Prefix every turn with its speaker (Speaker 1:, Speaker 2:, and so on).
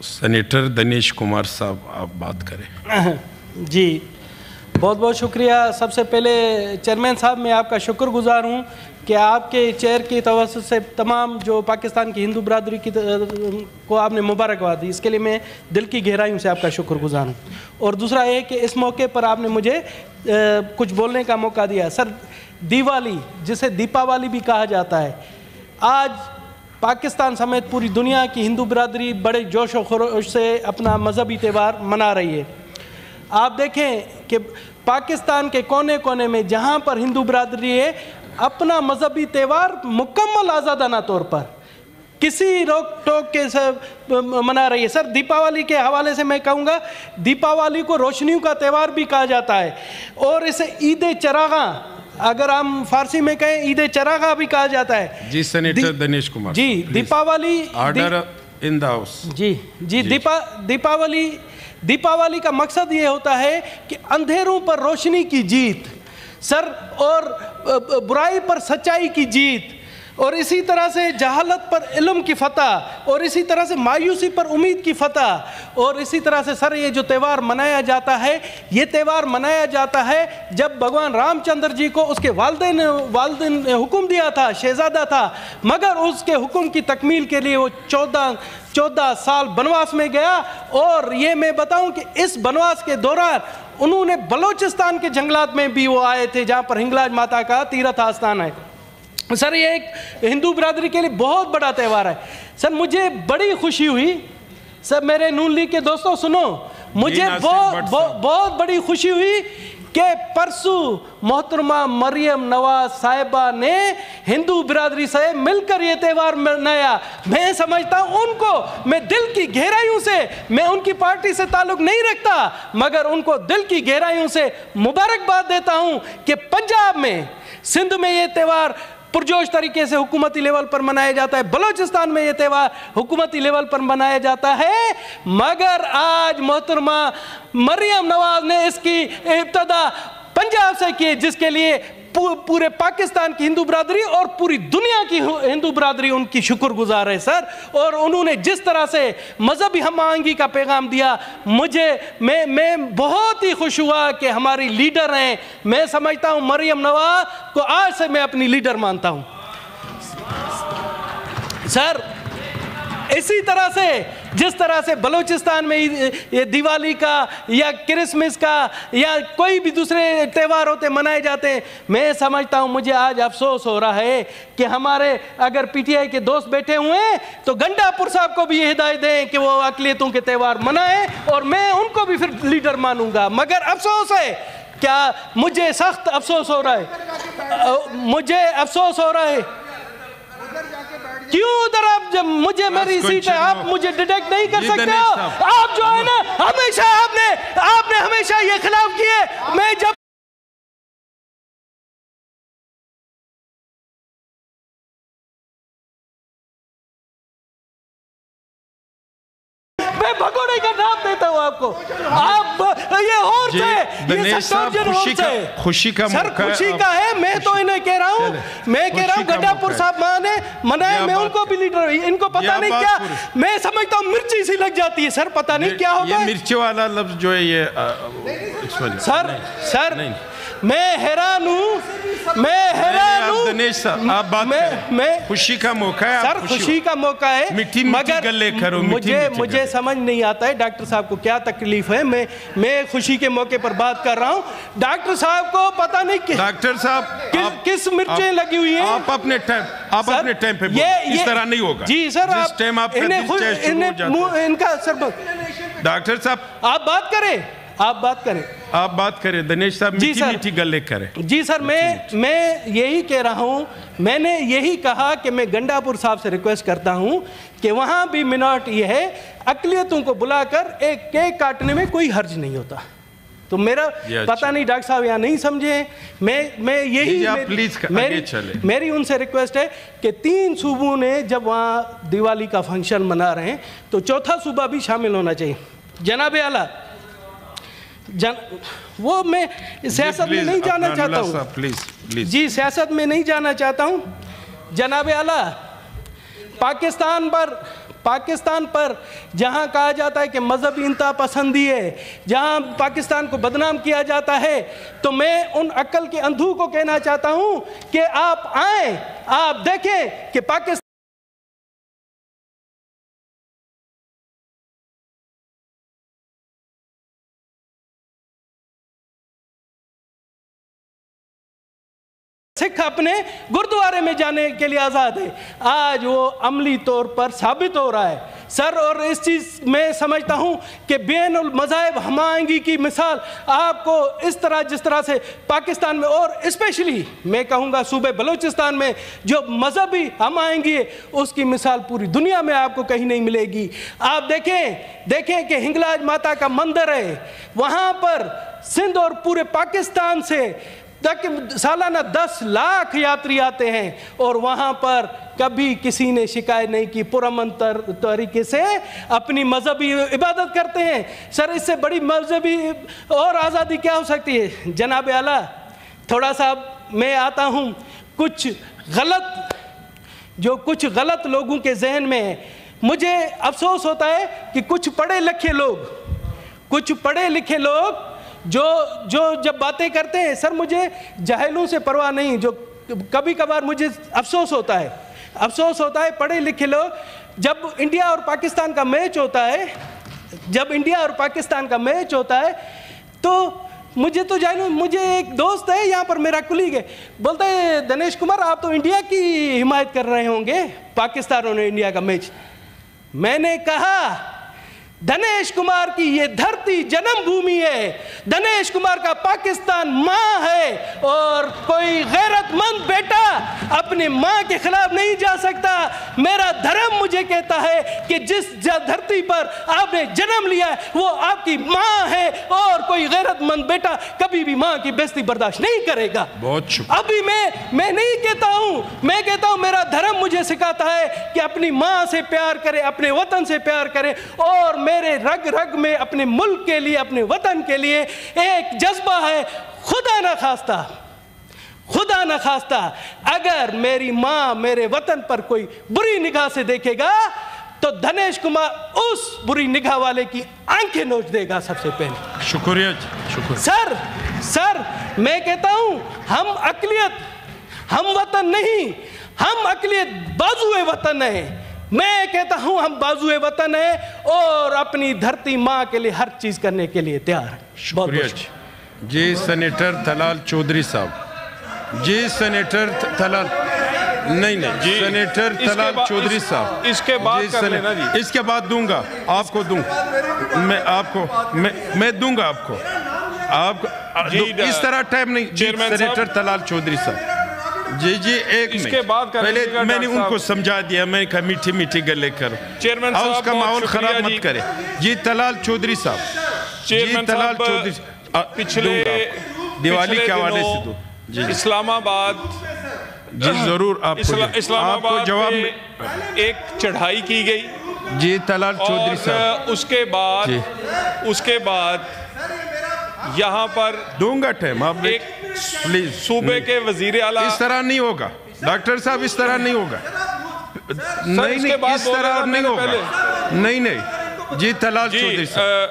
Speaker 1: Senator Dinesh Kumar साहब, आप बात करें।
Speaker 2: जी, बहुत बहुत शुक्रिया। सबसे पहले चेयरमैन साहब, मैं आपका शुक्रगुजार हूँ कि आपके चेयर की तवज्जो से तमाम जो पाकिस्तान की हिंदू बरादरी की को आपने मुबारकबाद दी, इसके लिए मैं दिल की गहराइयों से आपका शुक्रगुजार हूँ। और दूसरा ये कि इस मौके पर आपने मुझे कुछ बोलने का मौका दिया। सर, दिवाली, जिसे दीपावली भी कहा जाता है, आज पाकिस्तान समेत पूरी दुनिया की हिंदू बरादरी बड़े जोश व खरोश से अपना मजहबी त्यौहार मना रही है। आप देखें कि पाकिस्तान के कोने कोने में जहाँ पर हिंदू बरादरी है, अपना मजहबी त्यौहार मुकम्मल आज़ादाना तौर पर किसी रोक टोक के सब मना रही है। सर, दीपावली के हवाले से मैं कहूँगा, दीपावली को रोशनियों का त्यौहार भी कहा जाता है और इसे ईद चरागा, अगर हम फारसी में कहें ईद चरागा भी कहा जाता है।
Speaker 1: जी senator Dinesh Kumar
Speaker 2: ji, Deepawali
Speaker 1: order in the house.
Speaker 2: जी, दीपावली का मकसद ये होता है कि अंधेरों पर रोशनी की जीत, सर, और बुराई पर सच्चाई की जीत, और इसी तरह से जहालत पर इल्म की फतह, और इसी तरह से मायूसी पर उम्मीद की फतह। और इसी तरह से सर, ये जो त्यौहार मनाया जाता है, ये त्यौहार मनाया जाता है जब भगवान रामचंद्र जी को उसके वालिदैन ने हुक्म दिया था, शहजादा था, मगर उसके हुक्म की तकमील के लिए वो 14 साल बनवास में गया। और ये मैं बताऊं कि इस बनवास के दौरान उन्होंने बलोचिस्तान के जंगलात में भी वो आए थे, जहाँ पर हिंगलाज माता का तीर्थ आस्थान है। सर, ये एक हिंदू बिरादरी के लिए बहुत बड़ा त्यौहार है। सर, मुझे बड़ी खुशी हुई, सर मेरे नून लीग के दोस्तों सुनो, मुझे बहुत बड़ी खुशी हुई कि परसों मोहतरमा मरियम नवाज साहिबा ने हिंदू बिरादरी से मिलकर ये त्यौहार मनाया। मैं समझता हूँ उनको, मैं दिल की गहराइयों से, मैं उनकी पार्टी से ताल्लुक नहीं रखता, मगर उनको दिल की गहराइयों से मुबारकबाद देता हूँ कि पंजाब में, सिंध में ये त्यौहार पुरजोश तरीके से हुकूमती लेवल पर मनाया जाता है, बलोचिस्तान में ये त्यौहार हुकूमती लेवल पर मनाया जाता है, मगर आज मोहतरमा मरियम नवाज ने इसकी इब्तदा पंजाब से की, जिसके लिए पूरे पाकिस्तान की हिंदू बरादरी और पूरी दुनिया की हिंदू बरादरी उनकी शुक्रगुजार है। सर, और उन्होंने जिस तरह से मजहबी हम आहंगी का पैगाम दिया, मैं बहुत ही खुश हुआ कि हमारी लीडर हैं। मैं समझता हूं मरियम नवाज को आज से मैं अपनी लीडर मानता हूं। सर, इसी तरह से जिस तरह से बलूचिस्तान में ये दिवाली का या क्रिसमस का या कोई भी दूसरे त्यौहार होते मनाए जाते हैं, मैं समझता हूँ, मुझे आज अफसोस हो रहा है कि हमारे अगर पीटीआई के दोस्त बैठे हुए हैं तो गंडापुर साहब को भी ये हिदायत दें कि वो अक़लियतों के त्यौहार मनाएं और मैं उनको भी फिर लीडर मानूंगा। मगर अफसोस है, क्या मुझे सख्त अफसोस हो रहा है, मुझे अफसोस हो रहा है। क्यों उधर आप, जब मुझे मेरी सीट है, आप मुझे डिटेक्ट नहीं कर सकते हो। आप जो है ना, हमेशा आपने हमेशा ये खिलाफ किए। मैं जब मैं भगोड़े का नाम देता हूँ आपको, आप ये और
Speaker 1: खुशी का
Speaker 2: सर, खुशी का है। मैं तो इन्हें कह रहा हूँ, गंडापुर साहब मनाए, मैं उनको भी लीडर, इनको पता नहीं क्या, मैं समझता हूँ मिर्ची सी लग जाती है सर, पता नहीं क्या होता है।
Speaker 1: मिर्ची वाला लफ्ज जो है ये
Speaker 2: सर मैं हैरान हूँ,
Speaker 1: दिनेश साहब आप बात करें। खुशी का मौका है
Speaker 2: सर, खुशी का मौका है,
Speaker 1: मगर गले करो,
Speaker 2: मुझे समझ नहीं आता है डॉक्टर साहब को क्या तकलीफ है। मैं खुशी के मौके पर बात कर रहा हूँ, डॉक्टर साहब को पता नहीं कि
Speaker 1: डॉक्टर साहब
Speaker 2: किस मिर्चें लगी हुई हैं।
Speaker 1: आप अपने टाइम पे इस तरह नहीं होगा
Speaker 2: जी सर,
Speaker 1: जिस टाइम आप
Speaker 2: इनका सर,
Speaker 1: डॉक्टर साहब
Speaker 2: आप बात करें
Speaker 1: दिनेश साहब, मीठी गले करें।
Speaker 2: जी सर, मैं यही कह रहा हूँ, मैंने यही कहा कि मैं गंडापुर साहब से रिक्वेस्ट करता हूँ कि वहाँ भी मिनॉरिटी ये है, अक़लियतों को बुलाकर एक केक काटने में कोई हर्ज नहीं होता। तो मेरा पता नहीं डॉक्टर साहब यहाँ नहीं समझे, मैं यही मेरी उनसे रिक्वेस्ट है कि 3 सूबों ने जब वहाँ दिवाली का फंक्शन मना रहे हैं तो चौथा सूबा भी शामिल होना चाहिए। जनाब आला, वो मैं सियासत में नहीं जाना चाहता हूँ जी, सियासत में नहीं जाना चाहता हूँ। जनाब आला, पाकिस्तान पर पाकिस्तान पर जहां कहा जाता है कि मजहबी इंतहा पसंदी है, जहां पाकिस्तान को बदनाम किया जाता है, तो मैं उन अक्ल के अंधों को कहना चाहता हूं कि आप आए, आप देखें कि पाकिस्तान सिख अपने गुरुद्वारे में जाने के लिए आज़ाद है। आज वो अमली तौर पर साबित हो रहा है सर। और इस चीज़ में समझता हूँ कि बैनुल मज़ाहिब हमायंगी की मिसाल आपको इस तरह, जिस तरह से पाकिस्तान में और स्पेशली मैं कहूँगा सूबे बलूचिस्तान में जो मजहबी हमायंगी है, उसकी मिसाल पूरी दुनिया में आपको कहीं नहीं मिलेगी। आप देखें कि हिंगलाज माता का मंदिर है, वहाँ पर सिंध और पूरे पाकिस्तान से तक सालाना 10 लाख यात्री आते हैं और वहाँ पर कभी किसी ने शिकायत नहीं की, पुरअमन तरीके से अपनी मजहबी इबादत करते हैं। सर इससे बड़ी मजहबी और आज़ादी क्या हो सकती है? जनाब आला, थोड़ा सा मैं आता हूँ कुछ गलत लोगों के जहन में है। मुझे अफसोस होता है कि कुछ पढ़े लिखे लोग जो जब बातें करते हैं, सर मुझे जाहिलों से परवाह नहीं, जो कभी कभार मुझे अफसोस होता है पढ़े लिखे लोग, जब इंडिया और पाकिस्तान का मैच होता है तो मुझे एक दोस्त है यहाँ पर, मेरा कुलीग है, बोलता है दिनेश कुमार आप तो इंडिया की हिमायत कर रहे होंगे, पाकिस्तान और इंडिया का मैच। मैंने कहा दिनेश कुमार की ये धरती जन्मभूमि है, दिनेश कुमार का पाकिस्तान माँ है, और कोई गैरतमंद बेटा अपनी माँ के खिलाफ नहीं जा सकता। मेरा धर्म मुझे कहता है कि जिस धरती पर आपने जन्म लिया है वो आपकी माँ है, और कोई गैरतमंद बेटा कभी भी माँ की बेइज्जती बर्दाश्त नहीं करेगा।
Speaker 1: बहुत शुक्रिया।
Speaker 2: अभी मैं नहीं कहता हूँ, मैं कहता हूँ मेरा धर्म मुझे सिखाता है कि अपनी माँ से प्यार करें, अपने वतन से प्यार करें, और मेरे रग रग में अपने मुल्क के लिए, अपने वतन के लिए एक जज्बा है। खुदा न खास्ता अगर मेरी माँ मेरे वतन पर कोई बुरी निगाह से देखेगा तो दिनेश कुमार उस बुरी निगाह वाले की आंखें नोच देगा सबसे पहले।
Speaker 1: शुक्रिया।
Speaker 2: सर मैं कहता हूं हम वतन नहीं, हम अकलियत बाजुए वतन है। मैं कहता हूं हम बाजुए वतन है और अपनी धरती माँ के लिए हर चीज करने के लिए तैयार है।
Speaker 1: शुक्रिया जी। सेनेटर तलाल चौधरी साहब जी, सेनेटर तलाल जी, सेनेटर तलाल चौधरी साहब,
Speaker 3: इसके बाद कर लेना जी।
Speaker 1: इसके बाद दूंगा आपको, मैं दूंगा आपको इस तरह टाइम नहीं। सेनेटर तलाल चौधरी साहब जी एक
Speaker 3: इसके बाद
Speaker 1: पहले मैंने उनको समझा दिया, मैंने कहा मीठी मीठी गले करो,
Speaker 3: चेयरमैन साहब
Speaker 1: उसका माहौल खराब मत करे जी। तलाल चौधरी साहब,
Speaker 3: चेयरमैन
Speaker 1: तलाल चौधरी
Speaker 3: पिछले
Speaker 1: दिवाली के हवाले से दो जी।
Speaker 3: इस्लामाबाद
Speaker 1: जी जरूर
Speaker 3: इस्लामाबाद
Speaker 1: आपको जवाब
Speaker 3: एक चढ़ाई की गई
Speaker 1: जी। तलाल चौधरी साहब
Speaker 3: उसके बाद यहाँ पर
Speaker 1: दूंगा टाइम, आप
Speaker 3: एक
Speaker 1: प्लीज
Speaker 3: सूबे के वजीर आला,
Speaker 1: इस तरह नहीं होगा डॉक्टर साहब, इस तरह नहीं होगा, नहीं इस तरह नहीं होगा, नहीं जी। तलाल चौधरी साहब